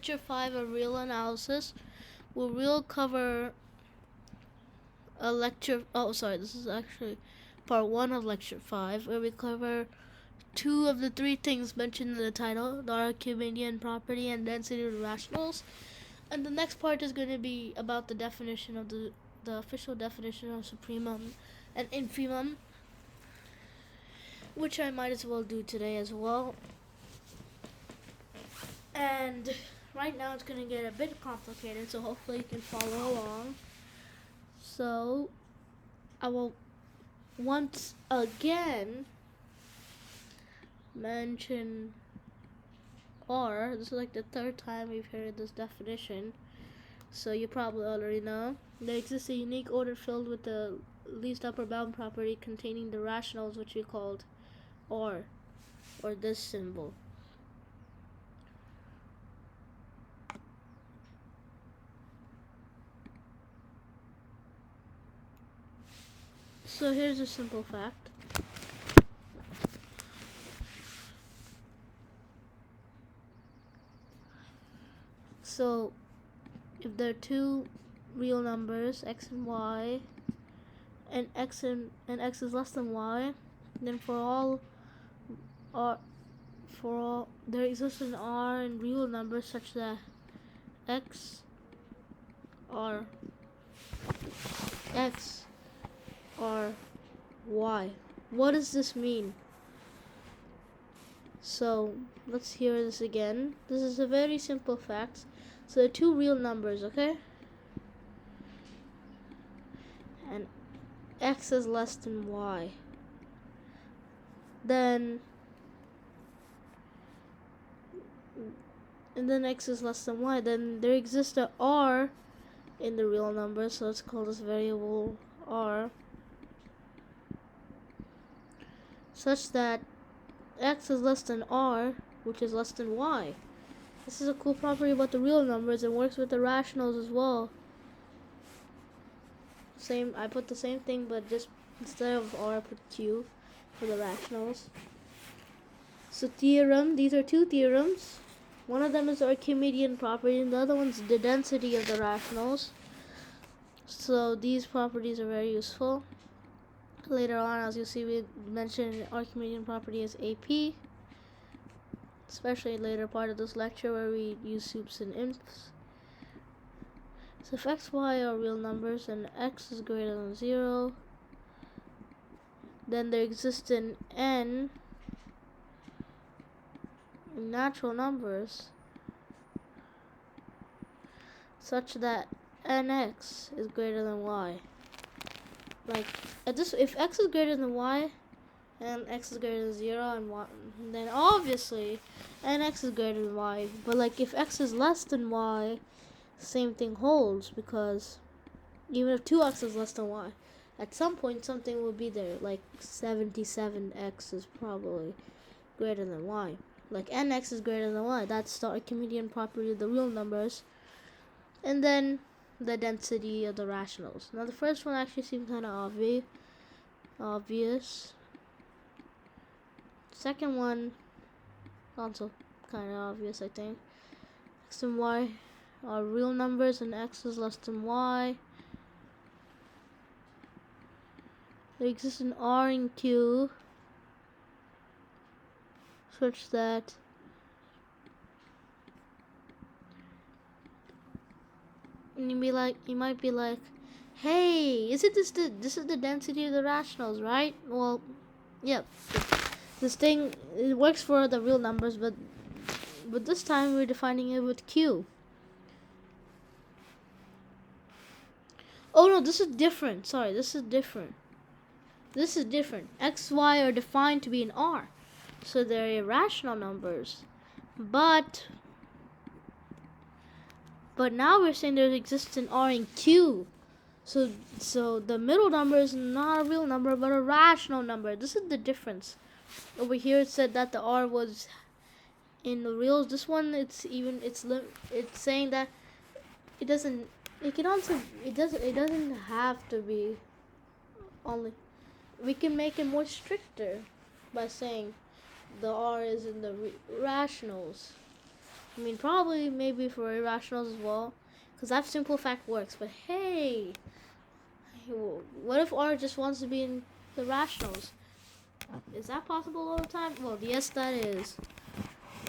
lecture 5 of real analysis. We'll cover this is actually part 1 of lecture 5, where we cover 2 of the 3 things mentioned in the title, the Archimedean property and density of rationals. And the next part is going to be about the definition of the official definition of supremum and infimum, which I might as well do today as well. And right now it's going to get a bit complicated, so hopefully you can follow along. So I will once again mention R. This is like the 3rd time we've heard this definition, so you probably already know. There exists a unique order filled with the least upper bound property containing the rationals, which we called R, or this symbol. So here's a simple fact. So if there are 2 real numbers, x and y, and x is less than y, then there exists an R in real numbers such that x or y. What does this mean? So let's hear this again. This is a very simple fact. So there are 2 real numbers, okay? And x is less than y. Then x is less than y. Then there exists a R in the real number, so let's call this variable R, such that x is less than R, which is less than y. This is a cool property about the real numbers and works with the rationals as well. I put the same thing, but just instead of R, I put Q for the rationals. So theorem, these are 2 theorems. One of them is the Archimedean property, and the other one's the density of the rationals. So these properties are very useful. Later on, as you'll see, we mentioned Archimedean property as AP, especially in the later part of this lecture where we use soups and imps. So if x, y are real numbers and x is greater than 0, then there exists an n in natural numbers such that nx is greater than y. Like if x is greater than y and x is greater than 0 and y, then obviously nx is greater than y. But like if x is less than y, same thing holds, because even if 2x is less than y, at some point something will be there, like 77x is probably greater than y. Like nx is greater than y. That's the Archimedean property of the real numbers. And then the density of the rationals. Now the first one actually seems kind of obvious. Second one also kind of obvious, I think. X and y are real numbers and x is less than y. There exists an R and Q such that you might be like, hey, this is the density of the rationals, right? Well, yep. This thing, it works for the real numbers, but this time we're defining it with Q. Oh no, this is different. Sorry, this is different. X, Y are defined to be an R, so they're irrational numbers. But now we're saying there exists an R in Q. So the middle number is not a real number, but a rational number. This is the difference. Over here it said that the R was in the reals. This one, it's saying that it doesn't have to be only. We can make it more stricter by saying the R is in the rationals. I mean, probably maybe for irrationals as well, because that simple fact works. But hey, what if R just wants to be in the rationals? Is that possible all the time? Well, yes, that is.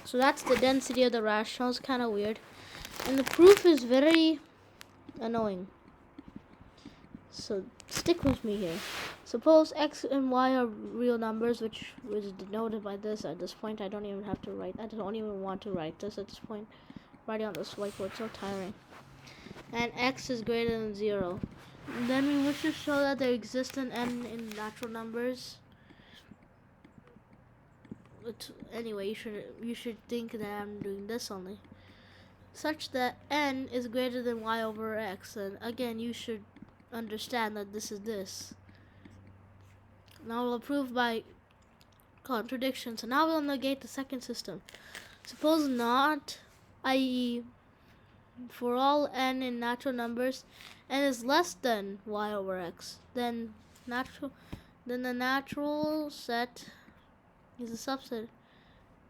So that's the density of the rationals. Kind of weird, and the proof is very annoying. So stick with me here. Suppose x and y are real numbers, which is denoted by this. At this point, I don't even have to write. I don't even want to write this at this point. Writing on this whiteboard so tiring. And x is greater than 0. And then we wish to show that there exists an n in natural numbers. Anyway, you should think that I'm doing this only, such that n is greater than y over x. And again, you should understand that this is this. Now we'll prove by contradiction. So now we'll negate the second system. Suppose not, i.e. for all n in natural numbers, n is less than y over x. Then the natural set is a subset.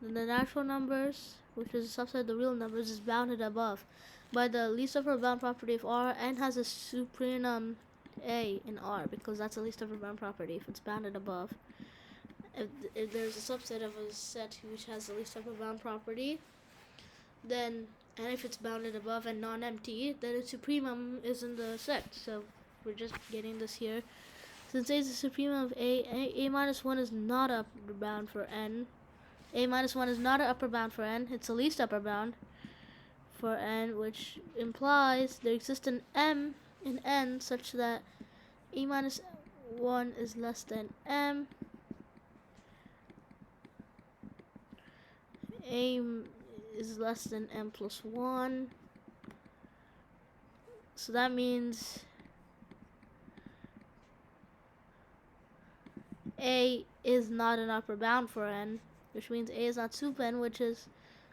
Then the natural numbers, which is a subset of the real numbers, is bounded above by the least upper bound property of R. N has a supremum A in R, because that's the least upper bound property if it's bounded above. If there's a subset of a set which has the least upper bound property, then, and if it's bounded above and non-empty, then its supremum is in the set. So we're just getting this here. Since A is the supremum of A minus 1 is not an upper bound for N. A minus 1 is not an upper bound for N. It's the least upper bound for N, which implies there exists an M in N such that A minus 1 is less than M. A is less than M plus 1. So that means A is not an upper bound for N, which means A is not sup N, which is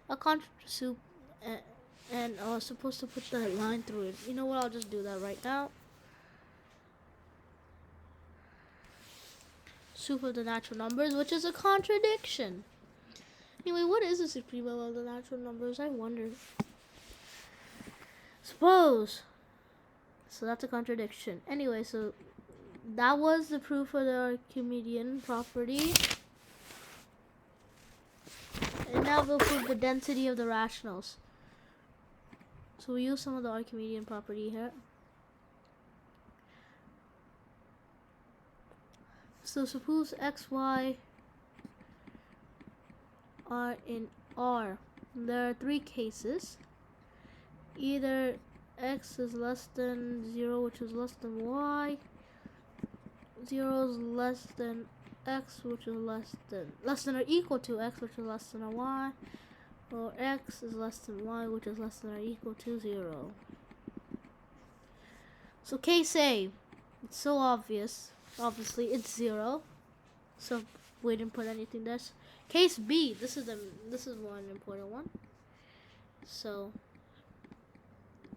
a sup, and I was supposed to put that line through it. You know what, I'll just do that right now. Sup of the natural numbers, which is a contradiction. Anyway, what is the supremum of the natural numbers? I wonder. Suppose. So that's a contradiction. Anyway, so that was the proof of the Archimedean property. And now we'll prove the density of the rationals. So we use some of the Archimedean property here. So suppose x, y are in R. There are three cases. Either x is less than 0, which is less than y. 0 is less than x, which is less than or equal to x, which is less than or y. Or x is less than y, which is less than or equal to 0. So case A, it's so obvious. Obviously, it's 0. So we didn't put anything there. Case B, this is one important one. So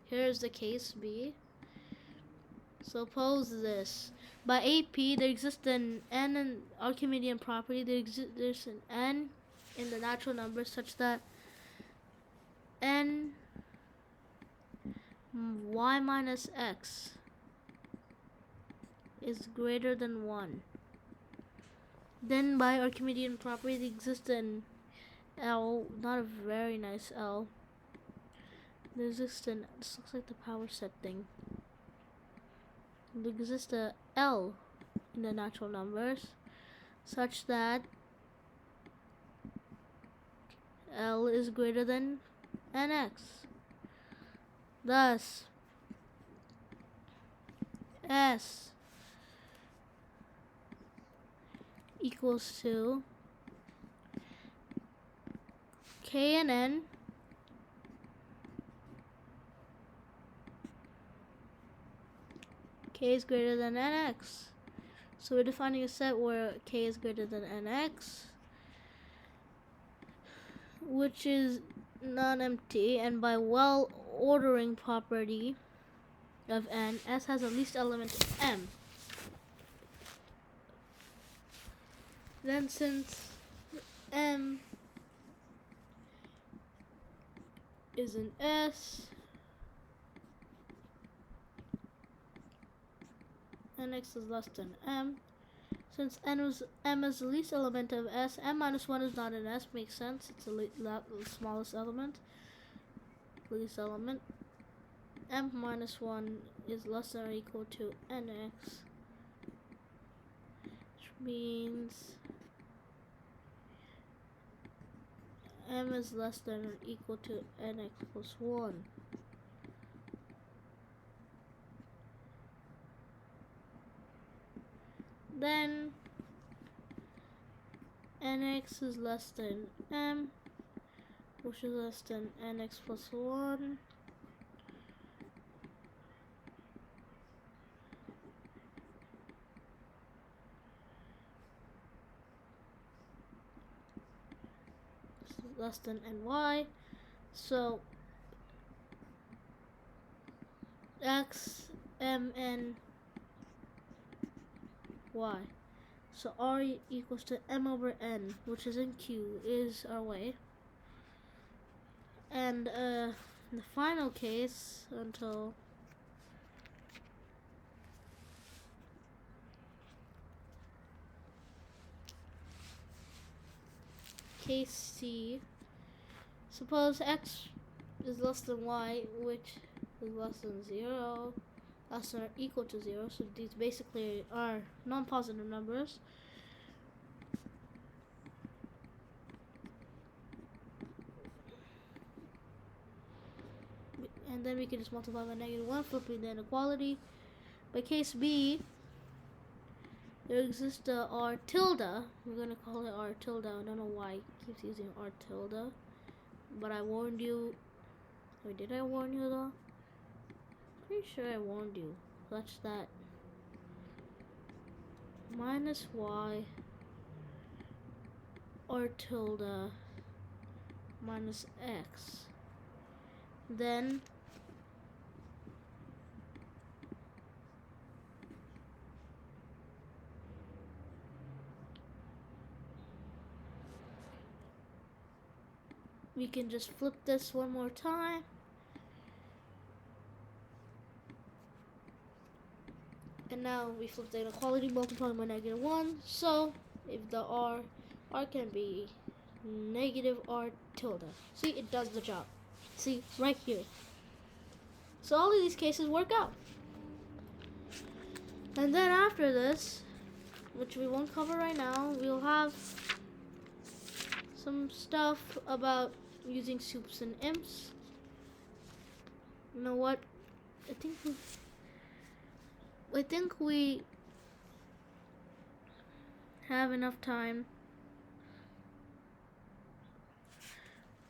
here's the case B. Suppose this. By AP, there exists an n in Archimedean property. There's an n in the natural numbers such that n y minus x is greater than 1. Then by Archimedean property, there exists an L, not a very nice L. There exists an, this looks like the power set thing. There exists a L in the natural numbers such that L is greater than nx. Thus, S equals to K and N K is greater than nx. So we're defining a set where K is greater than nx, which is non-empty, and by well ordering property of N, S has the least element M. Then since M is an S, and X is less than M. Since M is the least element of S, M minus 1 is not an S, makes sense. It's the smallest element, least element. M minus 1 is less than or equal to NX, which means M is less than or equal to NX plus 1. Then NX is less than M, which is less than NX plus 1. Less than NY. So X, M, N, Y. So R equals to M over N, which is in Q, is our way. And the final case until case C. Suppose X is less than Y, which is less than 0, less than or equal to 0. So these basically are non-positive numbers. And then we can just multiply by -1, flipping the inequality. By case B, there exists a R tilde. We're going to call it R tilde. I don't know why it keeps using R tilde. But I warned you. Wait, did I warn you though? Pretty sure I warned you. Such that minus Y R tilde minus X. Then we can just flip this one more time. And now we flip the inequality, multiplying by -1. So if the R can be negative R tilde. See, it does the job. See, right here. So all of these cases work out. And then after this, which we won't cover right now, we'll have some stuff about using soups and imps. You know what? I think we have enough time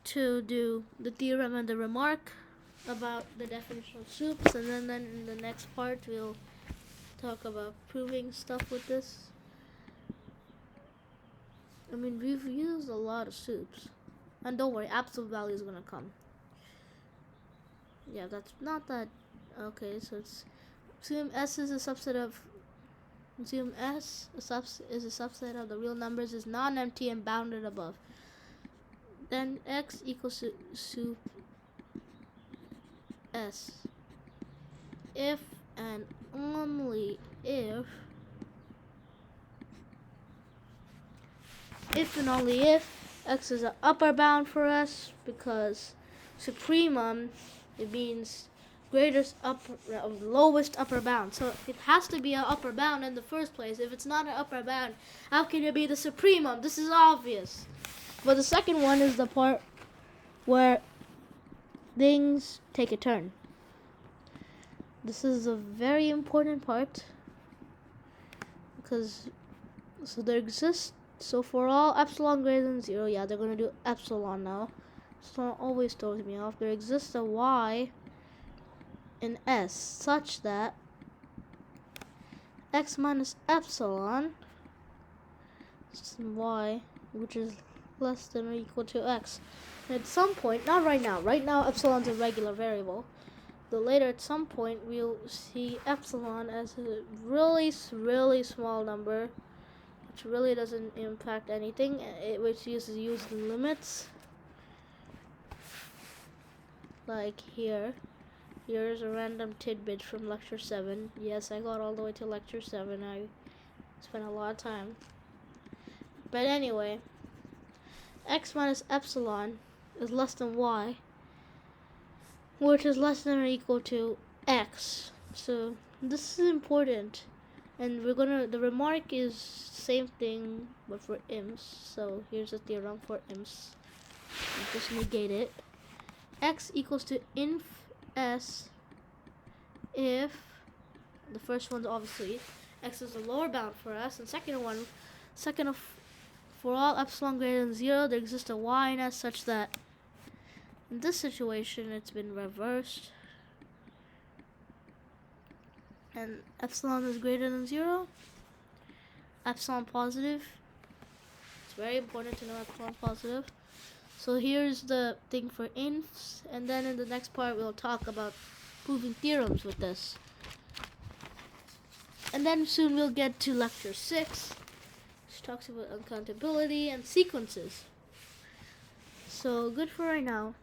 to do the theorem and the remark about the definition of soups, and then in the next part we'll talk about proving stuff with this. I mean, we've used a lot of soups. And don't worry, absolute value is gonna come. Yeah, that's not that. Okay, so it's assume S is a subset of. Assume S is a subset of the real numbers, is non-empty and bounded above. Then X equals to soup S if and only if and only if X is an upper bound for us, because supremum, it means greatest lowest upper bound. So it has to be an upper bound in the first place. If it's not an upper bound, how can it be the supremum? This is obvious. But the second one is the part where things take a turn. This is a very important part, because so for all epsilon greater than 0, yeah, they're going to do epsilon now. So always throws me off. There exists a Y in S such that X minus epsilon is Y, which is less than or equal to X. At some point, not right now. Right now, epsilon's a regular variable. But later, at some point, we'll see epsilon as a really, really small number, which really doesn't impact anything, which uses limits. Like here's a random tidbit from lecture 7. Yes, I got all the way to lecture 7. I spent a lot of time. But anyway, x minus epsilon is less than y, which is less than or equal to x. So this is important. And the remark is same thing but for imps. So here's a theorem for imps. Just negate it. X equals to inf s if the first one's obviously x is the lower bound for us, and for all epsilon greater than 0 there exists a y in s such that in this situation it's been reversed and epsilon is greater than 0, epsilon positive. It's very important to know epsilon positive. So here's the thing for infs, and then in the next part we'll talk about proving theorems with this. And then soon we'll get to lecture 6, which talks about uncountability and sequences. So good for right now.